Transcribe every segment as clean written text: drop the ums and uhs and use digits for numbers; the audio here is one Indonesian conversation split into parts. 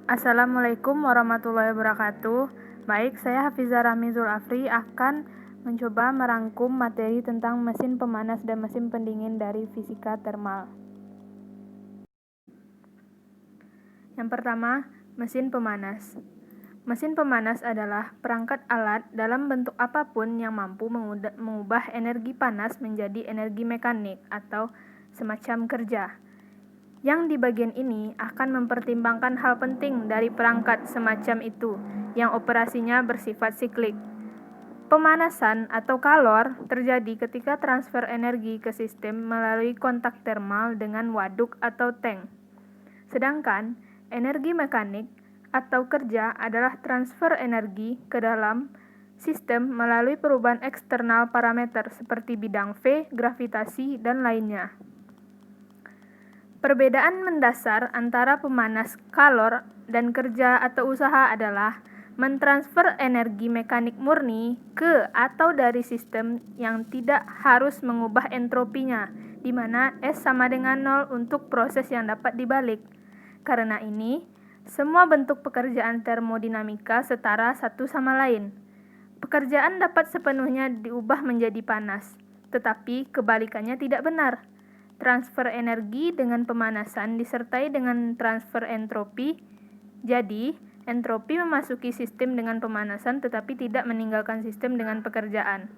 Assalamualaikum warahmatullahi wabarakatuh. Baik, saya Hafizah Rahmi Zulafri akan mencoba merangkum materi tentang mesin pemanas dan mesin pendingin dari fisika termal. Yang pertama, mesin pemanas. Mesin pemanas adalah perangkat alat dalam bentuk apapun yang mampu mengubah energi panas menjadi energi mekanik atau semacam kerja. Yang di bagian ini akan mempertimbangkan hal penting dari perangkat semacam itu, yang operasinya bersifat siklik. Pemanasan atau kalor terjadi ketika transfer energi ke sistem melalui kontak termal dengan waduk atau tank. Sedangkan energi mekanik atau kerja adalah transfer energi ke dalam sistem melalui perubahan eksternal parameter seperti bidang V, gravitasi, dan lainnya. Perbedaan mendasar antara pemanas, kalor, dan kerja atau usaha adalah mentransfer energi mekanik murni ke atau dari sistem yang tidak harus mengubah entropinya, di mana S sama dengan 0 untuk proses yang dapat dibalik. Karena ini, semua bentuk pekerjaan termodinamika setara satu sama lain. Pekerjaan dapat sepenuhnya diubah menjadi panas, tetapi kebalikannya tidak benar. Transfer energi dengan pemanasan disertai dengan transfer entropi. Jadi, entropi memasuki sistem dengan pemanasan tetapi tidak meninggalkan sistem dengan pekerjaan.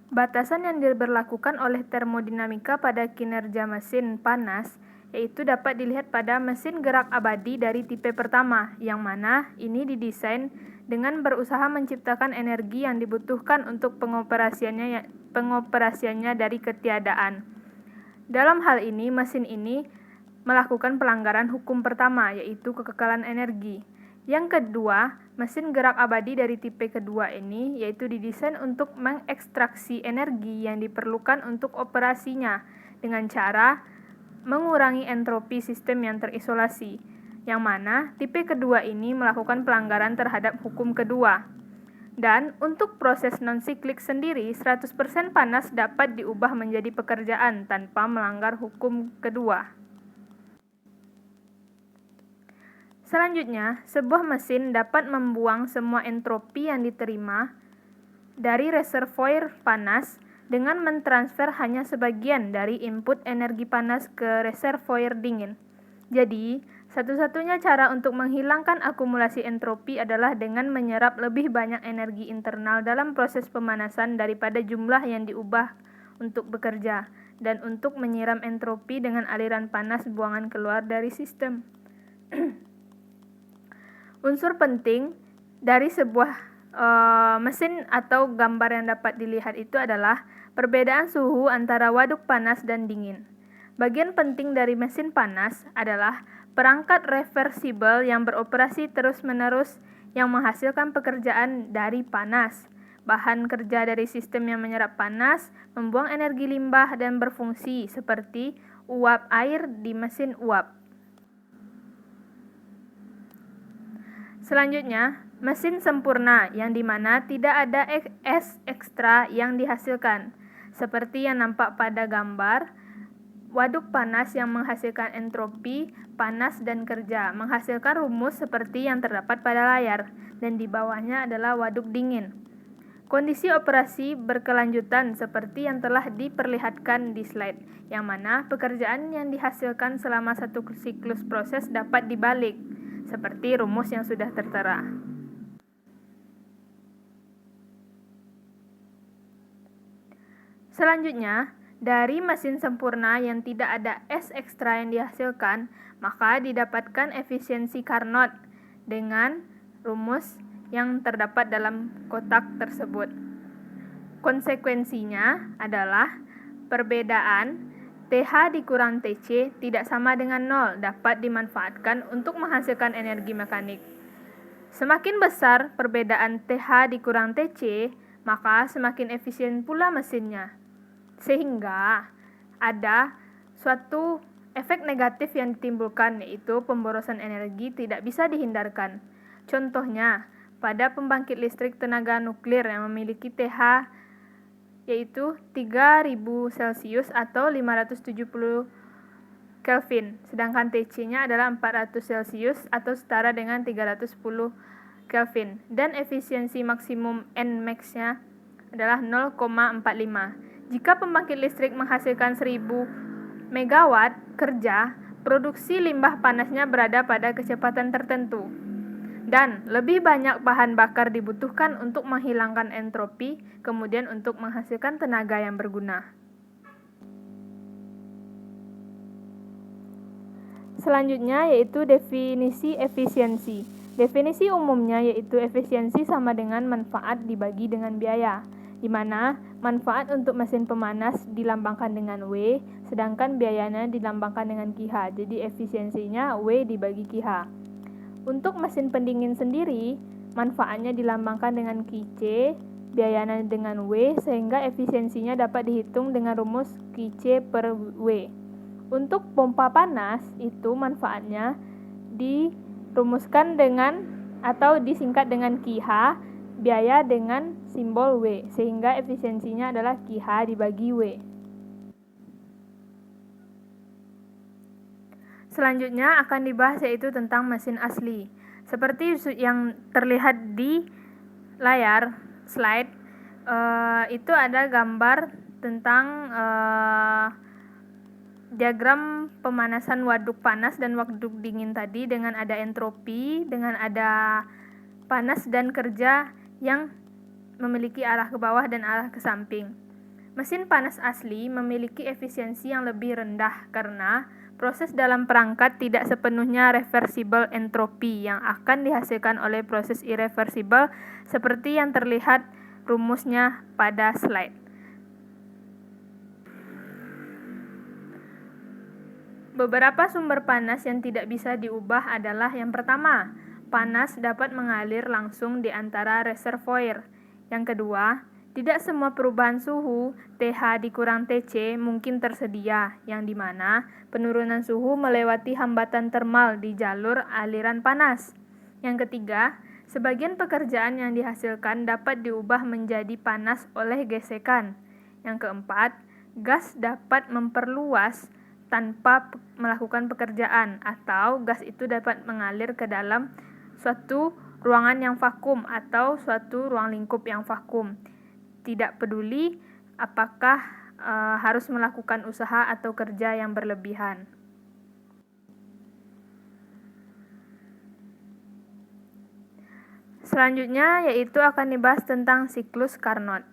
Batasan yang diberlakukan oleh termodinamika pada kinerja mesin panas yaitu dapat dilihat pada mesin gerak abadi dari tipe pertama, yang mana ini didesain dengan berusaha menciptakan energi yang dibutuhkan untuk pengoperasiannya dari ketiadaan. Dalam hal ini, mesin ini melakukan pelanggaran hukum pertama, yaitu kekekalan energi. Yang kedua, mesin gerak abadi dari tipe kedua ini, yaitu didesain untuk mengekstraksi energi yang diperlukan untuk operasinya dengan cara mengurangi entropi sistem yang terisolasi, yang mana tipe kedua ini melakukan pelanggaran terhadap hukum kedua. Dan untuk proses non-siklik sendiri, 100% panas dapat diubah menjadi pekerjaan tanpa melanggar hukum kedua. Selanjutnya, sebuah mesin dapat membuang semua entropi yang diterima dari reservoir panas dengan mentransfer hanya sebagian dari input energi panas ke reservoir dingin. Jadi, satu-satunya cara untuk menghilangkan akumulasi entropi adalah dengan menyerap lebih banyak energi internal dalam proses pemanasan daripada jumlah yang diubah untuk bekerja, dan untuk menyiram entropi dengan aliran panas buangan keluar dari sistem. Unsur penting dari sebuah mesin atau gambar yang dapat dilihat itu adalah perbedaan suhu antara waduk panas dan dingin. Bagian penting dari mesin panas adalah perangkat reversibel yang beroperasi terus-menerus yang menghasilkan pekerjaan dari panas. Bahan kerja dari sistem yang menyerap panas, membuang energi limbah dan berfungsi seperti uap air di mesin uap. Selanjutnya, mesin sempurna yang dimana tidak ada es ekstra yang dihasilkan, seperti yang nampak pada gambar. Waduk panas yang menghasilkan entropi, panas, dan kerja, menghasilkan rumus seperti yang terdapat pada layar, dan di bawahnya adalah waduk dingin. Kondisi operasi berkelanjutan seperti yang telah diperlihatkan di slide, yang mana pekerjaan yang dihasilkan selama satu siklus proses dapat dibalik, seperti rumus yang sudah tertera. Selanjutnya, dari mesin sempurna yang tidak ada es ekstra yang dihasilkan, maka didapatkan efisiensi Carnot dengan rumus yang terdapat dalam kotak tersebut. Konsekuensinya adalah perbedaan TH dikurang TC tidak sama dengan 0 dapat dimanfaatkan untuk menghasilkan energi mekanik. Semakin besar perbedaan TH dikurang TC, maka semakin efisien pula mesinnya. Sehingga ada suatu efek negatif yang ditimbulkan, yaitu pemborosan energi tidak bisa dihindarkan. Contohnya, pada pembangkit listrik tenaga nuklir yang memiliki TH yaitu 3000 Celcius atau 570 Kelvin, sedangkan Tc-nya adalah 400 Celcius atau setara dengan 310 Kelvin, dan efisiensi maksimum Nmax-nya adalah 0,45. Jika pembangkit listrik menghasilkan 1000 megawatt kerja, produksi limbah panasnya berada pada kecepatan tertentu. Dan lebih banyak bahan bakar dibutuhkan untuk menghilangkan entropi, kemudian untuk menghasilkan tenaga yang berguna. Selanjutnya yaitu definisi efisiensi. Definisi umumnya yaitu efisiensi sama dengan manfaat dibagi dengan biaya, di mana manfaat untuk mesin pemanas dilambangkan dengan W, sedangkan biayanya dilambangkan dengan kH. Jadi efisiensinya W dibagi kH. Untuk mesin pendingin sendiri, manfaatnya dilambangkan dengan Qc, biayanya dengan W, sehingga efisiensinya dapat dihitung dengan rumus Qc per W. Untuk pompa panas, itu manfaatnya dirumuskan dengan atau disingkat dengan QH, biaya dengan simbol W, sehingga efisiensinya adalah QH dibagi W. Selanjutnya akan dibahas yaitu tentang mesin asli. Seperti yang terlihat di layar slide, itu ada gambar tentang diagram pemanasan waduk panas dan waduk dingin tadi, dengan ada entropi, dengan ada panas dan kerja yang memiliki arah ke bawah dan arah ke samping. Mesin panas asli memiliki efisiensi yang lebih rendah karena proses dalam perangkat tidak sepenuhnya reversible entropi yang akan dihasilkan oleh proses irreversible seperti yang terlihat rumusnya pada slide. Beberapa sumber panas yang tidak bisa diubah adalah yang pertama, panas dapat mengalir langsung di antara reservoir. Yang kedua, tidak semua perubahan suhu TH dikurang TC mungkin tersedia, yang dimana penurunan suhu melewati hambatan termal di jalur aliran panas. Yang ketiga, sebagian pekerjaan yang dihasilkan dapat diubah menjadi panas oleh gesekan. Yang keempat, gas dapat memperluas tanpa melakukan pekerjaan, atau gas itu dapat mengalir ke dalam suatu ruangan yang vakum atau suatu ruang lingkup yang vakum. Tidak peduli apakah harus melakukan usaha atau kerja yang berlebihan. Selanjutnya yaitu akan dibahas tentang siklus Carnot.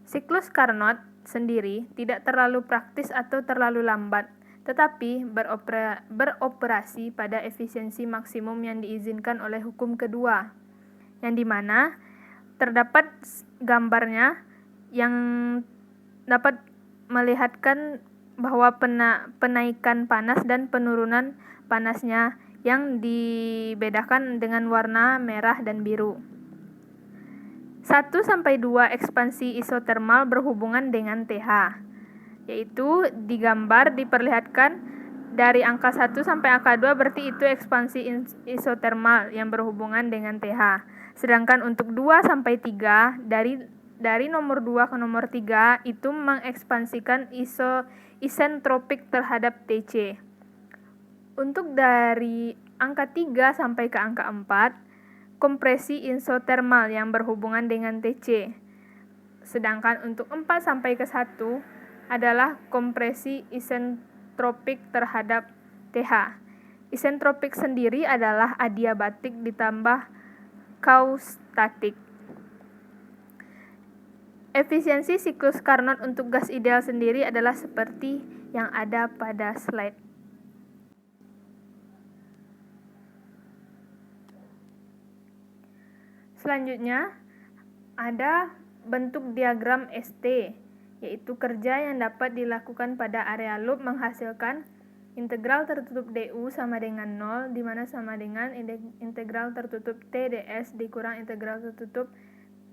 Siklus Carnot sendiri tidak terlalu praktis atau terlalu lambat, tetapi beroperasi pada efisiensi maksimum yang diizinkan oleh hukum kedua, yang dimana terdapat gambarnya yang dapat melihatkan bahwa penaikan panas dan penurunan panasnya yang dibedakan dengan warna merah dan biru. 1-2 ekspansi isotermal berhubungan dengan TH, yaitu digambar diperlihatkan dari angka 1 sampai angka 2 berarti itu ekspansi isotermal yang berhubungan dengan TH. Sedangkan untuk 2 sampai 3 dari nomor 2 ke nomor 3 itu mengekspansikan isentropik terhadap TC. Untuk dari angka 3 sampai ke angka 4, kompresi isotermal yang berhubungan dengan TC. Sedangkan untuk 4 sampai ke 1 adalah kompresi isentropik terhadap TH. Isentropik sendiri adalah adiabatik ditambah kaustatik. Efisiensi siklus Carnot untuk gas ideal sendiri adalah seperti yang ada pada slide. Selanjutnya ada bentuk diagram ST, yaitu kerja yang dapat dilakukan pada area loop menghasilkan integral tertutup DU sama dengan 0, di mana sama dengan integral tertutup TdS dikurang integral tertutup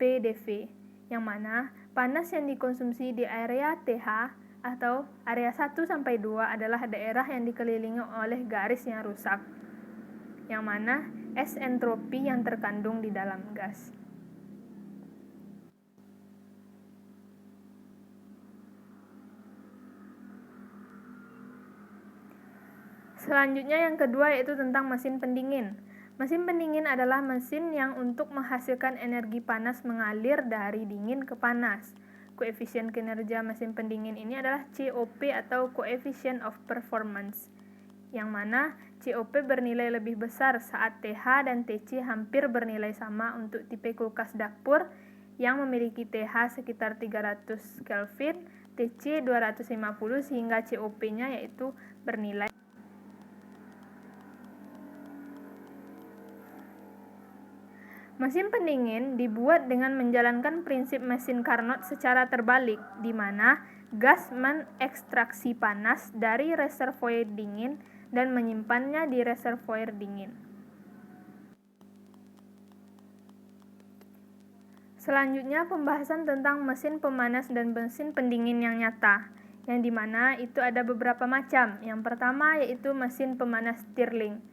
PdV, yang mana panas yang dikonsumsi di area TH atau area 1-2 adalah daerah yang dikelilingi oleh garis yang rusak, yang mana S entropi yang terkandung di dalam gas. Selanjutnya yang kedua yaitu tentang mesin pendingin. Mesin pendingin adalah mesin yang untuk menghasilkan energi panas mengalir dari dingin ke panas. Koefisien kinerja mesin pendingin ini adalah COP atau Coefficient of Performance, yang mana COP bernilai lebih besar saat TH dan TC hampir bernilai sama untuk tipe kulkas dapur yang memiliki TH sekitar 300 Kelvin, TC 250 sehingga COP-nya yaitu bernilai. Mesin pendingin dibuat dengan menjalankan prinsip mesin Carnot secara terbalik, di mana gas mengekstraksi panas dari reservoir dingin dan menyimpannya di reservoir dingin. Selanjutnya pembahasan tentang mesin pemanas dan mesin pendingin yang nyata, yang dimana itu ada beberapa macam. Yang pertama yaitu mesin pemanas Stirling,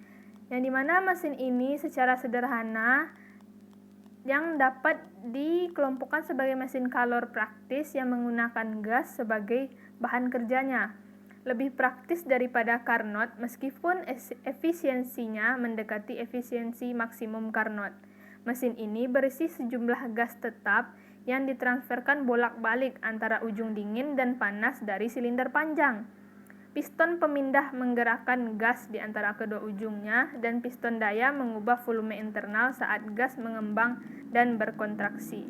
yang dimana mesin ini secara sederhana yang dapat dikelompokkan sebagai mesin kalor praktis yang menggunakan gas sebagai bahan kerjanya. Lebih praktis daripada Carnot meskipun efisiensinya mendekati efisiensi maksimum Carnot. Mesin ini berisi sejumlah gas tetap yang ditransferkan bolak-balik antara ujung dingin dan panas dari silinder panjang. Piston pemindah menggerakkan gas di antara kedua ujungnya, dan piston daya mengubah volume internal saat gas mengembang dan berkontraksi.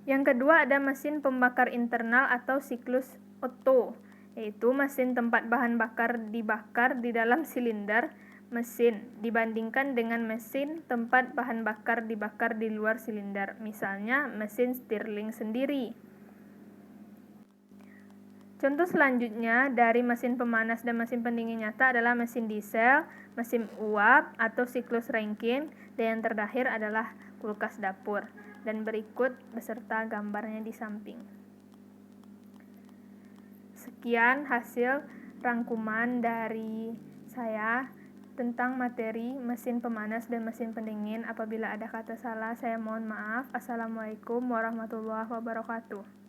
Yang kedua ada mesin pembakar internal atau siklus Otto, yaitu mesin tempat bahan bakar dibakar di dalam silinder mesin dibandingkan dengan mesin tempat bahan bakar dibakar di luar silinder, misalnya mesin Stirling sendiri. Contoh selanjutnya dari mesin pemanas dan mesin pendingin nyata adalah mesin diesel, mesin uap atau siklus Rankine, dan yang terakhir adalah kulkas dapur. Dan berikut beserta gambarnya di samping. Sekian hasil rangkuman dari saya tentang materi mesin pemanas dan mesin pendingin. Apabila ada kata salah, saya mohon maaf. Assalamualaikum warahmatullahi wabarakatuh.